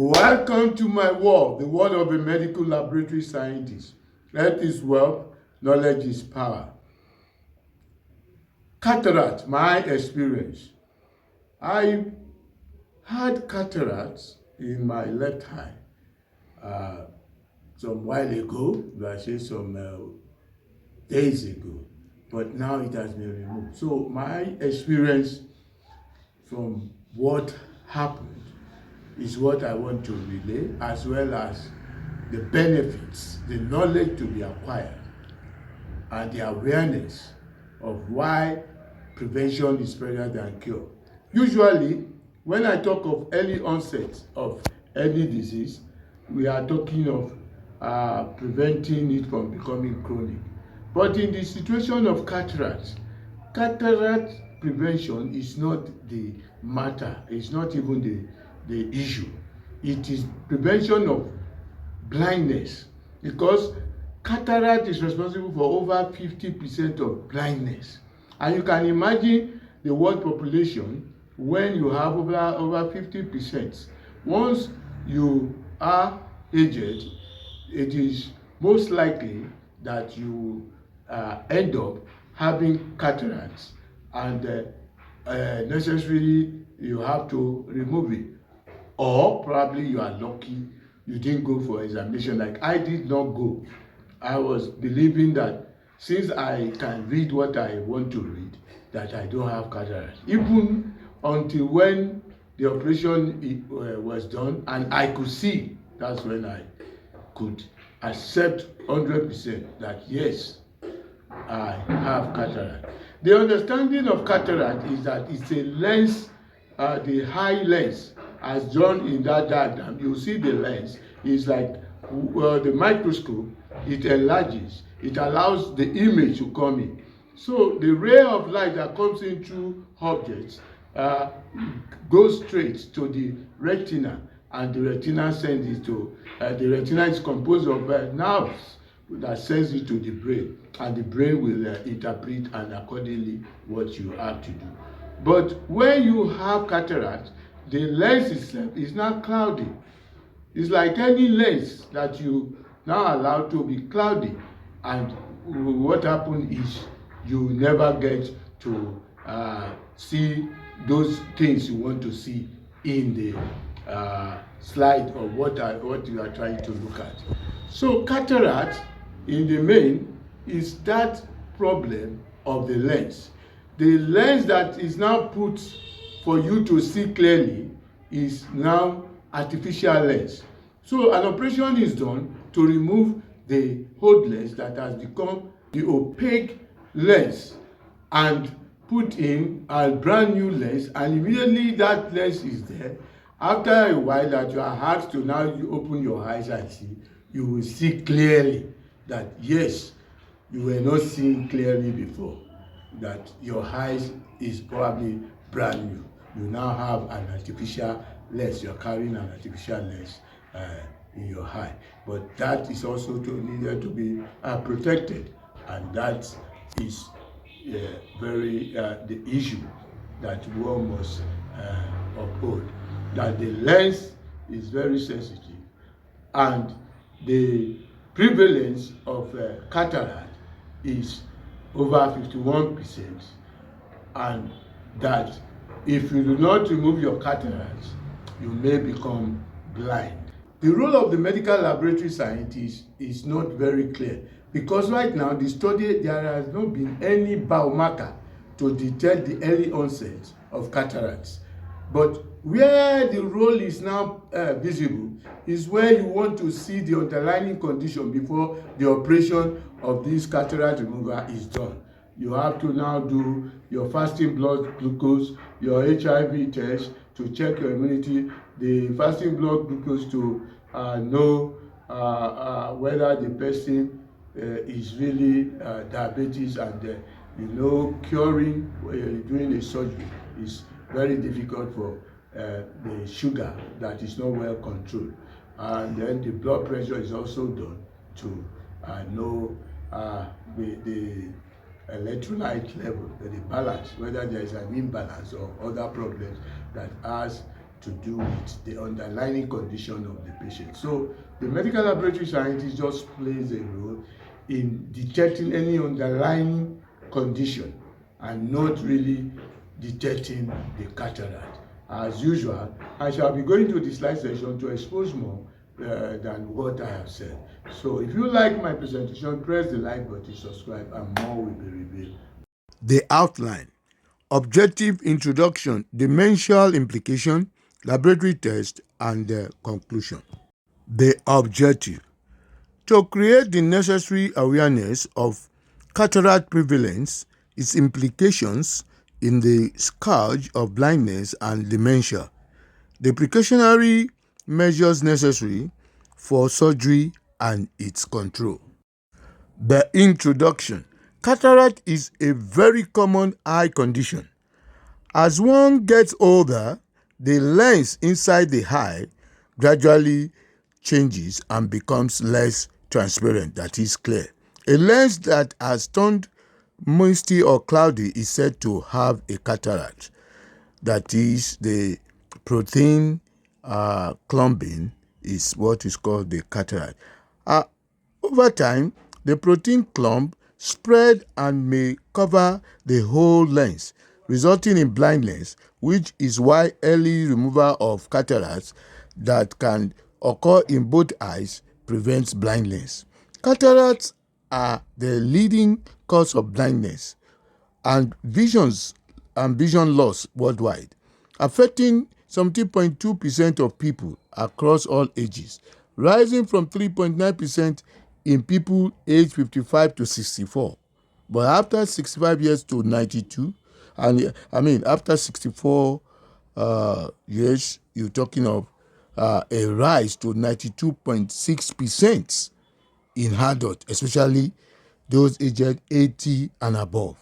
Welcome to my world, the world of a medical laboratory scientist. Health is wealth, knowledge is power. Cataract, my experience. I had cataracts in my left eye some while ago, I say some days ago, but now it has been removed. So my experience from what happened is what I want to relay, as well as the benefits, the knowledge to be acquired, and the awareness of why prevention is better than cure. Usually, when I talk of early onset of any disease, we are talking of preventing it from becoming chronic. But in the situation of cataract prevention is not the matter, it's not even the issue. It is prevention of blindness, because cataract is responsible for over 50% of blindness. And you can imagine the world population when you have over 50%. Once you are aged, it is most likely that you end up having cataracts, and necessarily you have to remove it. Or probably you are lucky you didn't go for examination, like I did not go. I was believing that since I can read what I want to read, that I don't have cataract. Even until when the operation was done and I could see, that's when I could accept 100% that yes, I have cataract. The understanding of cataract is that it's a lens, the high lens, as drawn in that diagram. You see the lens is like the microscope. It enlarges. It allows the image to come in. So the ray of light that comes in through objects goes straight to the retina, and the retina sends it to the retina is composed of nerves that sends it to the brain, and the brain will interpret and accordingly what you have to do. But when you have cataract, the lens itself is not cloudy. It's like any lens that you now allow to be cloudy, and what happens is you never get to see those things you want to see in the slide of what you are trying to look at. So cataract in the main is that problem of the lens. The lens that is now put for you to see clearly is now artificial lens. So an operation is done to remove the old lens that has become the opaque lens and put in a brand new lens, and immediately that lens is there. After a while that you are asked to now you open your eyes and see, you will see clearly that yes, you were not seeing clearly before, that your eyes is probably brand new. You now have an artificial lens. You're carrying an artificial lens in your eye, but that is also needed to be protected, and that is very the issue that one must uphold. That the lens is very sensitive, and the prevalence of cataract is over 51%, and that if you do not remove your cataracts, you may become blind. The role of the medical laboratory scientist is not very clear, because right now the study, there has not been any biomarker to detect the early onset of cataracts. But where the role is now visible is where you want to see the underlying condition before the operation of this cataract removal is done. You have to now do your fasting blood glucose, your HIV test to check your immunity, the fasting blood glucose to know whether the person is really diabetes, and curing doing a surgery is very difficult for the sugar that is not well controlled. And then the blood pressure is also done to know the electrolyte level, the balance, whether there is an imbalance or other problems that has to do with the underlying condition of the patient. So the medical laboratory scientist just plays a role in detecting any underlying condition and not really detecting the cataract. As usual, I shall be going to the slide session to expose more than what I have said. So if you like my presentation, press the like button, subscribe, and more will be revealed. The outline: objective introduction, demential implication, laboratory test, and the conclusion. The objective: to create the necessary awareness of cataract prevalence, its implications in the scourge of blindness and dementia, the precautionary measures necessary for surgery and its control. The introduction: cataract is a very common eye condition. As one gets older, the lens inside the eye gradually changes and becomes less transparent, that is clear. A lens that has turned misty or cloudy is said to have a cataract. That is, the protein clumping is what is called the cataract. Over time, the protein clump spread and may cover the whole lens, resulting in blindness, which is why early removal of cataracts that can occur in both eyes prevents blindness. Cataracts are the leading cause of blindness and vision loss worldwide, affecting 70.2% of people across all ages, rising from 3.9% in people aged 55 to 64. But after 65 years to 92, and after 64 years, you're talking of a rise to 92.6% in adults, especially those aged 80 and above.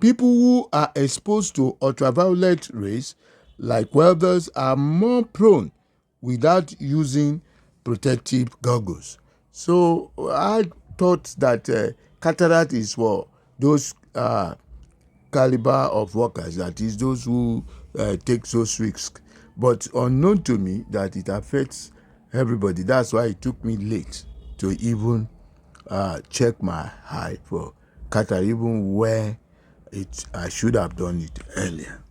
People who are exposed to ultraviolet rays, like welders, are more prone without using protective goggles. So I thought that cataract is for those caliber of workers, that is, those who take those risks. But unknown to me that it affects everybody. That's why it took me late to even check my eye for cataract, even where I should have done it earlier.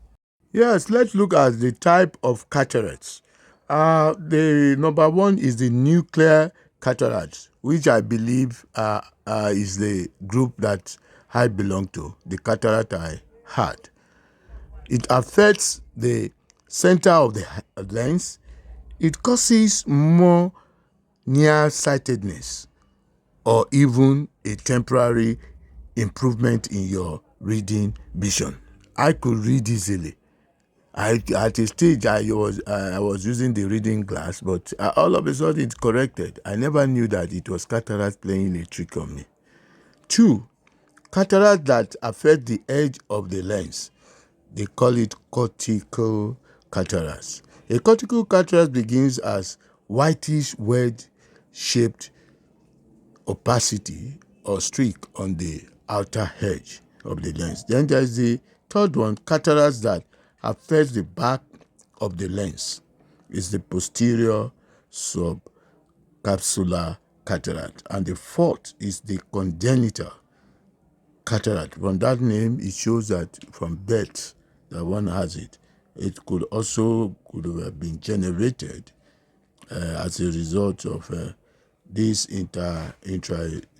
Yes, let's look at the type of cataracts. The number one is the nuclear cataracts, which I believe is the group that I belong to, the cataract I had. It affects the center of the lens. It causes more nearsightedness or even a temporary improvement in your reading vision. I could read easily. At a stage, I was using the reading glass, but all of a sudden it corrected. I never knew that it was cataract playing a trick on me. 2, cataract that affect the edge of the lens. They call it cortical cataracts. A cortical cataract begins as whitish wedge-shaped opacity or streak on the outer edge of the lens. Then there is the third one, cataracts that affect the back of the lens. It's the posterior subcapsular cataract. And the fourth is the congenital cataract. From that name, it shows that from birth that one has it. It could have been generated as a result of this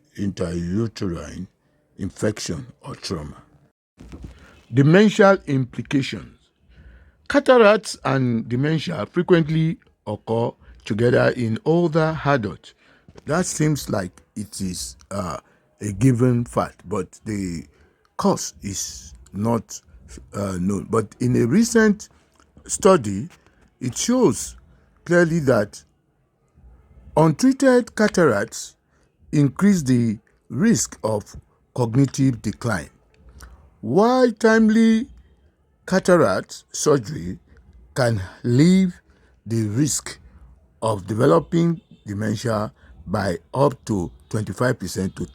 intrauterine infection or trauma. Dementia implications. Cataracts and dementia frequently occur together in older adults. That seems like it is a given fact, but the cause is not known. But in a recent study, it shows clearly that untreated cataracts increase the risk of cognitive decline, while timely cataract surgery can leave the risk of developing dementia by up to 25% to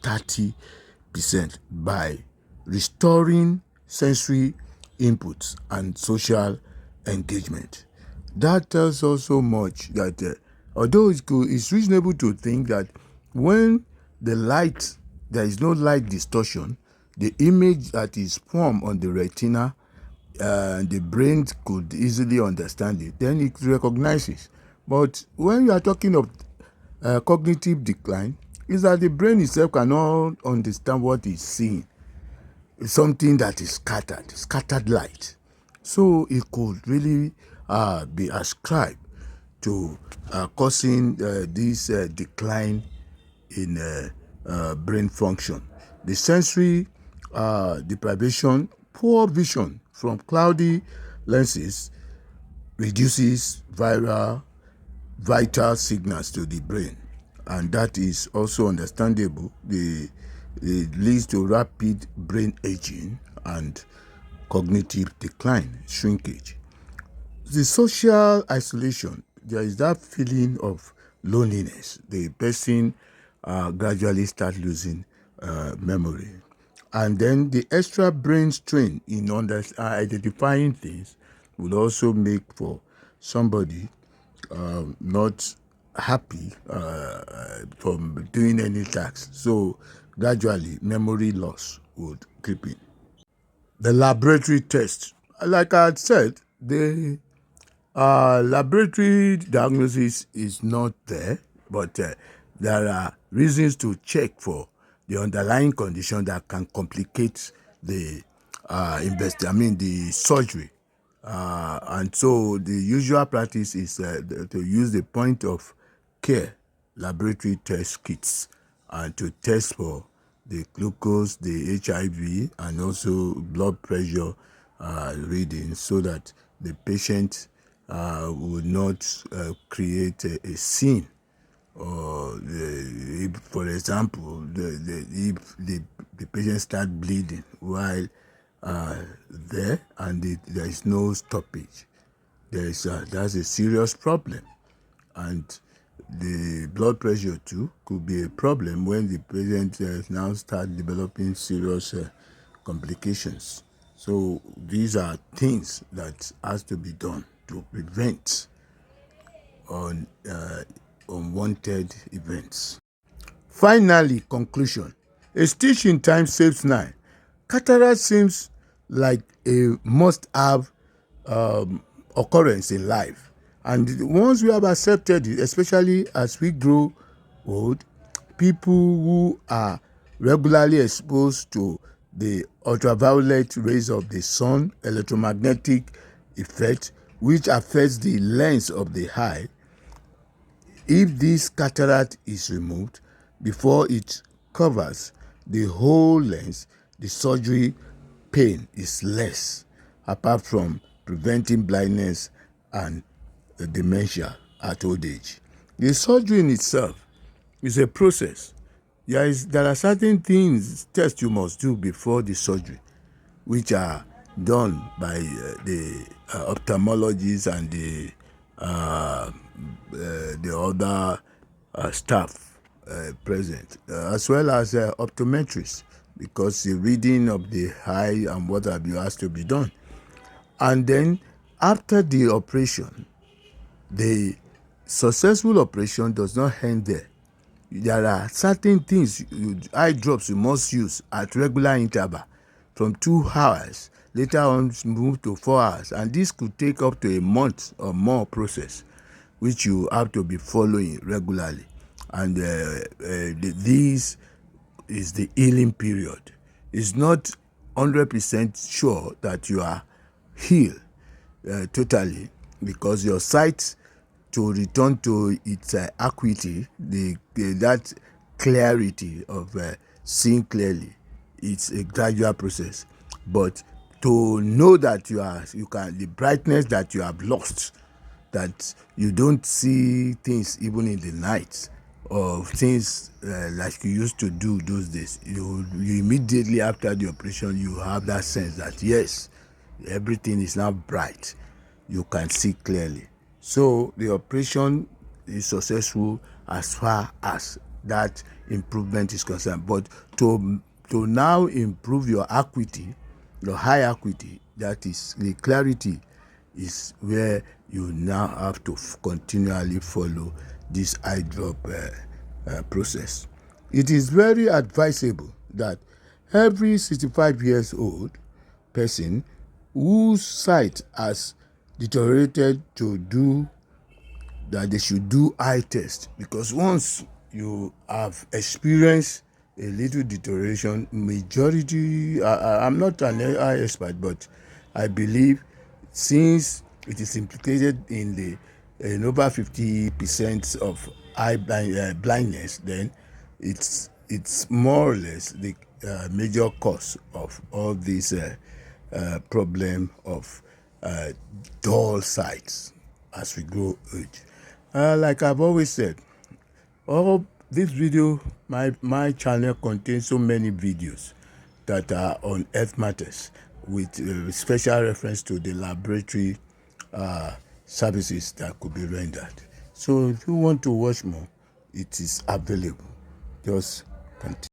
30% by restoring sensory inputs and social engagement. That tells us so much that although it's reasonable to think that when there is no light distortion, the image that is formed on the retina, the brain could easily understand it, then it recognizes. But when you are talking of cognitive decline, is that the brain itself cannot understand what it's seeing. It's something that is scattered light. So it could really be ascribed to causing this decline in brain function. The sensory deprivation, poor vision from cloudy lenses reduces vital signals to the brain, and that is also understandable. It leads to rapid brain aging and cognitive decline, shrinkage. The social isolation, there is that feeling of loneliness. The person gradually start losing memory. And then the extra brain strain in identifying things would also make for somebody not happy from doing any task. So gradually memory loss would creep in. The laboratory test, like I had said, the laboratory diagnosis is not there, but there are reasons to check for the underlying condition that can complicate the the surgery. And so the usual practice is to use the point of care laboratory test kits and to test for the glucose, the HIV, and also blood pressure readings so that the patient would not create a scene. Or if, for example, if the patient start bleeding while there and there is no stoppage, that's a serious problem. And the blood pressure too could be a problem when the patient now start developing serious complications. So these are things that has to be done to prevent unwanted events. Finally, conclusion. A stitch in time saves nine. Cataract seems like a must-have occurrence in life. And once we have accepted it, especially as we grow old, people who are regularly exposed to the ultraviolet rays of the sun, electromagnetic effect, which affects the lens of the eye, if this cataract is removed before it covers the whole lens, the surgery pain is less, apart from preventing blindness and dementia at old age. The surgery in itself is a process. There are certain things, tests you must do before the surgery, which are done by the ophthalmologists and the other staff present, as well as optometrists, because the reading of the eye and what have you has to be done. And then after the operation, the successful operation does not end there. There are certain things, eye drops you must use at regular interval from 2 hours, later on move to 4 hours, and this could take up to a month or more process, which you have to be following regularly. And this is the healing period. It's not 100% sure that you are healed totally, because your sight to return to its acuity, that clarity of seeing clearly, it's a gradual process. But to know that the brightness that you have lost, that you don't see things even in the night, or things like you used to do those days, you immediately after the operation, you have that sense that yes, everything is now bright, you can see clearly. So the operation is successful as far as that improvement is concerned. But to now improve your acuity, your high acuity, that is the clarity is where you now have to continually follow this eye drop process. It is very advisable that every 65 years old person whose sight has deteriorated that they should do eye test, because once you have experienced a little deterioration, I'm not an eye expert, but I believe since it is implicated in the over 50% of eye blindness, then it's more or less the major cause of all these problem of dull sight as we grow age. Like I've always said, all this video, my channel contains so many videos that are on health matters with special reference to the laboratory services that could be rendered. So if you want to watch more, it is available. Just continue.